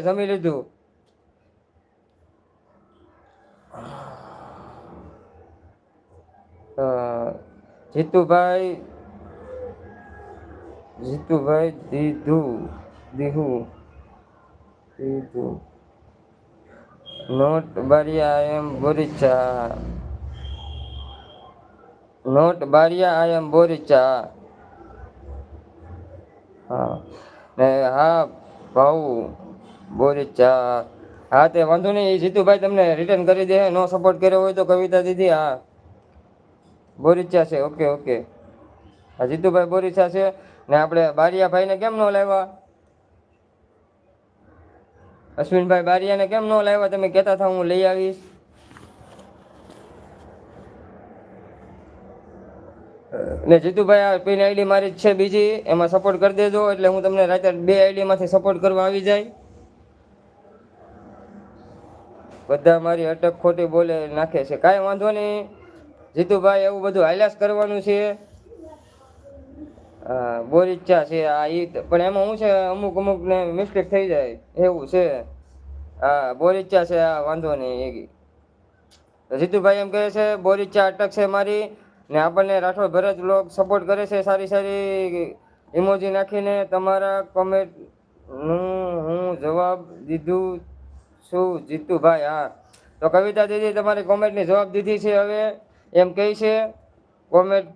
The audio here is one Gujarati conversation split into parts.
જમી લીધું. જીતુભાઈ દીધું દીધું દીધું not Bariya I am Boricha. Not Bariya I am Boricha. હા ને હા ભાઉ બોરીચા. હા તે વાંધો નહીં, એ જીતુભાઈ તમને રિટર્ન કરી દે. નો સપોર્ટ કર્યો હોય તો કવિતા દીદી. હા બોરીચા છે. Okay okay. હા જીતુભાઈ બોરીચા છે. ને આપણે બારિયાભાઈને કેમ ન લાવ્યા? અશ્વિનભાઈ બારિયાને કેમ ન લાવ્યા? તમે કહેતા હતા હું લઈ આવીશ. ને જીતુભાઈ આ પિન આઈડી મારી જ છે બીજી, એમાં સપોર્ટ કરી દેજો એટલે હું તમને રાતે 2 આઈડીમાંથી સપોર્ટ કરવા આવી જાય. બધા મારી અટક ખોટી બોલે નાખે છે. કાંઈ વાંધો નહીં જીતુભાઈ, એવું બધું હાલ્યાસ કરવાનું છે. બોરીચા છે આ ઈ, પણ એમાં શું છે અમુક અમુક ને મિસ્ટેક થઈ જાય એવું છે. હા બોરીચા છે. આ વાંધો નહીં. જીતુભાઈ એમ કહે છે બોરીચા અટક છે મારી. ને આપણને રાઠોડ ભરત લોક સપોર્ટ કરે છે સારી સારી ઇમોજી નાખીને. તમારા કોમેન્ટનું હું જવાબ દીધું શું જીતુભાઈ? હા તો કવિતા દીદી તમારી કોમેન્ટની જવાબ દીધી છે. હવે એમ કહે છે કોમેન્ટ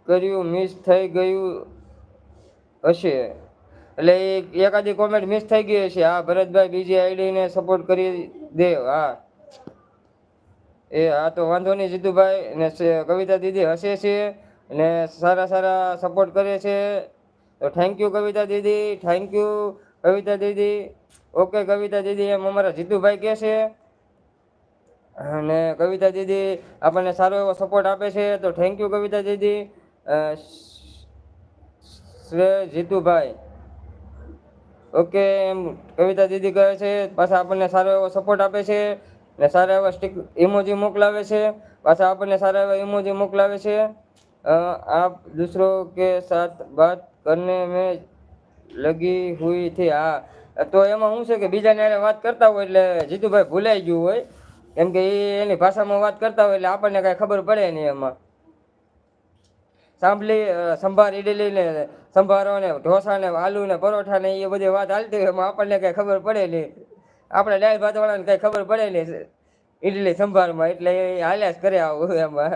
કર્યું મિસ થઈ ગયું હશે, એટલે એકાદી કોમેન્ટ મિસ થઈ ગઈ હશે. હા ભરતભાઈ બીજી આઈડીને સપોર્ટ કરી દે. હા હા તો વાંધો નહીં જીતુભાઈ. ને કવિતા દીદી હસે છે ને સારા સારા સપોર્ટ કરે છે. તો થેન્ક યુ કવિતા દીદી, થેન્ક યુ કવિતા દીદી. ઓકે કવિતા દીદી, એમ અમારા જીતુભાઈ કહે છે. અને કવિતા દીદી આપણને સારો એવો સપોર્ટ આપે છે તો થેન્ક યુ કવિતા દીદી. શ્રેય જીતુભાઈ ઓકે એમ કવિતા દીદી કહે છે. પાછા આપણને સારો એવો સપોર્ટ આપે છે ને સારા એવા સ્ટીક ઇમોજી મોકલાવે છે. પાછા આપણને સારા એવા ઇમોજી મોકલાવે છે. આપ દૂસરો કે સાથ બાત કરને મેં લગી હુઈ થી. હા તો એમાં શું છે કે બીજાને હારે વાત કરતા હોય એટલે જીતુભાઈ ભૂલાઈ ગયું હોય, કેમ કે એ એની ભાષામાં વાત કરતા હોય એટલે આપણને કાંઈ ખબર પડે નહીં. એમાં સંભાર ઇડલી ને સંભારો ને ઢોસા ને આલુ ને પરોઠા ને એ બધી વાત હાલતી હોય એમાં આપણને કઈ ખબર પડે નહીં. આપણે દાળ ભાત વાળાને કઈ ખબર પડે નહીં ઇડલી સંભારમાં, એટલે એ હાલ્યા જ કરે આવું એમાં.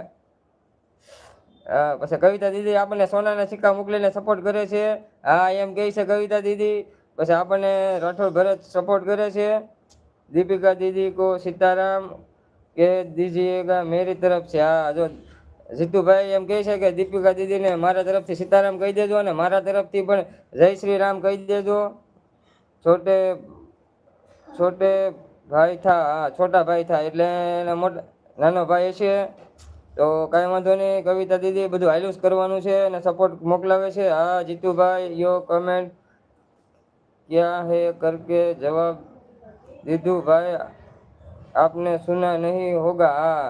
હા પછી કવિતા દીદી આપણને સોનાના સિક્કા મોકલીને સપોર્ટ કરે છે. હા એમ કહે છે કવિતા દીદી. પછી આપણને રાઠોડ ભરત સપોર્ટ કરે છે. દીપિકા દીદી કો સીતારામ કે દીજીએગા મેરી તરફ છે. હા જો જીતુભાઈ એમ કહે છે કે દીપિકા દીદીને મારા તરફથી સીતારામ કહી દેજો અને મારા તરફથી પણ જય શ્રી રામ કહી દેજો. છોટે છોટે ભાઈ થા. હા છોટા ભાઈ થા એટલે એના મોટા નાનો ભાઈ છે. તો કાંઈ વાંધો નહીં કવિતા દીદી, બધું હાલ્યું જ કરવાનું છે અને સપોર્ટ મોકલાવે છે. હા જીતુભાઈ યો કમેન્ટ ક્યાં હે કરકે જવાબ દીધું ભાઈ આપને સુના નહીં હોગા. હા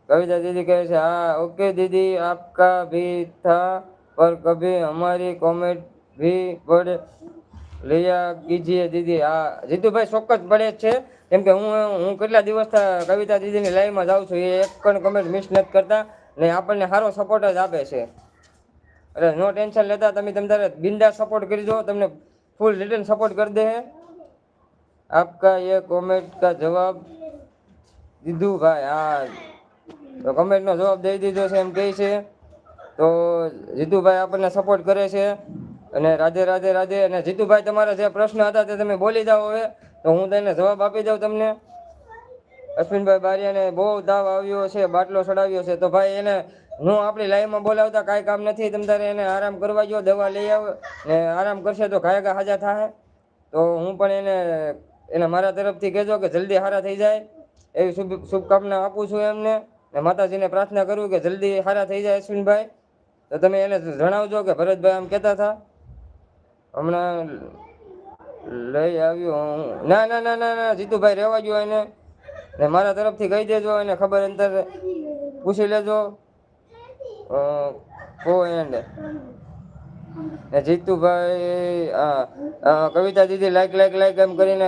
कविता दीदी कहे છે हाँ ओके दीदी आपका भी था पर कभी हमारी कॉमेंट भी पढ़ लिया कीजिए दीदी. હા જીતુભાઈ ચોક્કસ પડે જ છે, કેમ કે હું કેટલા દિવસ કવિતા દીદીની લાઈવમાં જાઉં છું. એ એક પણ કમેન્ટ મિસ નથી કરતા ને આપણને સારો સપોર્ટ જ આપે છે. એટલે નો ટેન્શન લેતા, તમે તમારે બિંદાસ સપોર્ટ કરી દો, તમને ફૂલ રિટર્ન સપોર્ટ કરી દે. આપકા ये कमेंट का जवाब દીધું ભાઈ. હા તો કમેન્ટનો જવાબ દઈ દીધો છે એમ કહે છે. તો જીતુભાઈ આપણને સપોર્ટ કરે છે અને રાધે રાધે રાધે. અને જીતુભાઈ તમારા જે પ્રશ્ન હતા તે તમે બોલી જાઓ હવે, તો હું તેને જવાબ આપી દઉં તમને. અશ્વિનભાઈ બારિયાને બહુ તાવ આવ્યો છે, બાટલો ચડાવ્યો છે. તો ભાઈ એને હું આપણી લાઈવમાં બોલાવતા કાંઈ કામ નથી. તમે તારે એને આરામ કરવા ગયો, દવા લઈ આવ ને આરામ કરશે તો ઘાયગા હાજા થાય. તો હું પણ એને મારા તરફથી કહેજો કે જલ્દી સારા થઈ જાય એવી શુભકામના આપું છું એમને. ને માતાજીને પ્રાર્થના કરું કે જલ્દી સારા થઈ જાય અશ્વિનભાઈ. તો તમે એને જણાવજો કે ભરતભાઈ આમ કહેતા હતા હમણાં લઈ આવ્યો. ના ના ના ના ના જીતુભાઈ રહેવા ગયો એને, ને મારા તરફથી કહી દેજો એને ખબર અંતર પૂછી લેજો. કો એન્ડ ને જીતુભાઈ કવિતા દીદી લાઈક એમ કરીને